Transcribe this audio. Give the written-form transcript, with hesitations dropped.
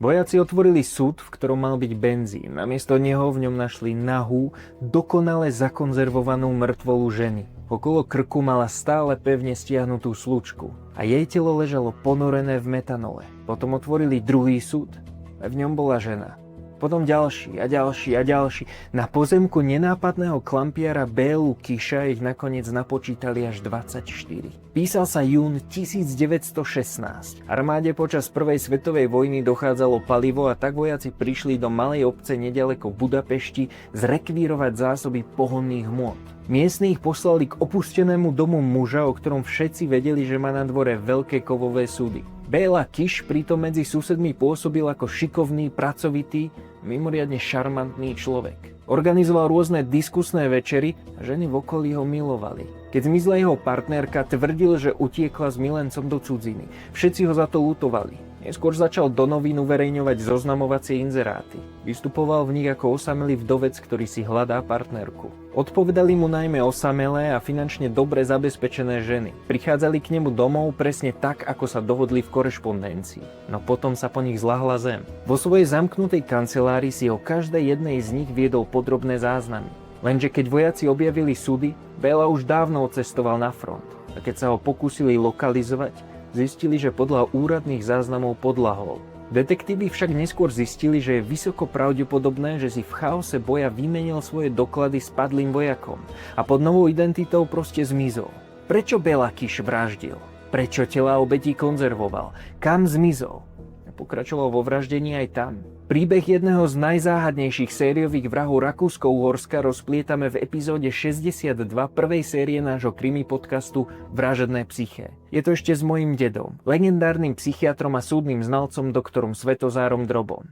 Vojaci otvorili súd, v ktorom mal byť benzín. Namiesto neho v ňom našli nahú, dokonale zakonzervovanú mŕtvolu ženy. Okolo krku mala stále pevne stiahnutú slučku a jej telo ležalo ponorené v metanole. Potom otvorili druhý súd a v ňom bola žena. Potom ďalší a ďalší a ďalší. Na pozemku nenápadného klampiara Bélu Kisha ich nakoniec napočítali až 24. Písal sa jún 1916. Armáde počas prvej svetovej vojny dochádzalo palivo a tak vojaci prišli do malej obce nedaleko Budapešti zrekvírovať zásoby pohonných hmôt. Miestnych poslali k opustenému domu muža, o ktorom všetci vedeli, že má na dvore veľké kovové súdy. Béla Kiš pritom medzi susedmi pôsobil ako šikovný, pracovitý, mimoriadne šarmantný človek. Organizoval rôzne diskusné večery a ženy v okolí ho milovali. Keď zmizla jeho partnerka, tvrdil, že utiekla s milencom do cudziny. Všetci ho za to ľutovali. Neskôr začal do novín uverejňovať zoznamovacie inzeráty. Vystupoval v nich ako osamelý vdovec, ktorý si hľadá partnerku. Odpovedali mu najmä osamelé a finančne dobre zabezpečené ženy. Prichádzali k nemu domov presne tak, ako sa dohodli v korešpondencii. No potom sa po nich zľahla zem. Vo svojej zamknutej kancelárii si o každej jednej z nich viedol podrobné záznamy. Lenže keď vojaci objavili súdy, Béla už dávno odcestoval na front. A keď sa ho pokúsili lokalizovať, zistili, že podľa úradných záznamov podľahol. Detektívy však neskôr zistili, že je vysoko pravdepodobné, že si v chaose boja vymenil svoje doklady s padlým vojakom a pod novou identitou proste zmizol. Prečo Béla Kiš vraždil? Prečo tela obetí konzervoval? Kam zmizol? Pokračoval vo vraždení aj tam. Príbeh jedného z najzáhadnejších sériových vrahov Rakúsko-Uhorska rozplietame v epizóde 62 prvej série nášho krimi podcastu Vražedné psyché. Je to ešte s mojím dedom, legendárnym psychiatrom a súdnym znalcom doktorom Svetozárom Drobom.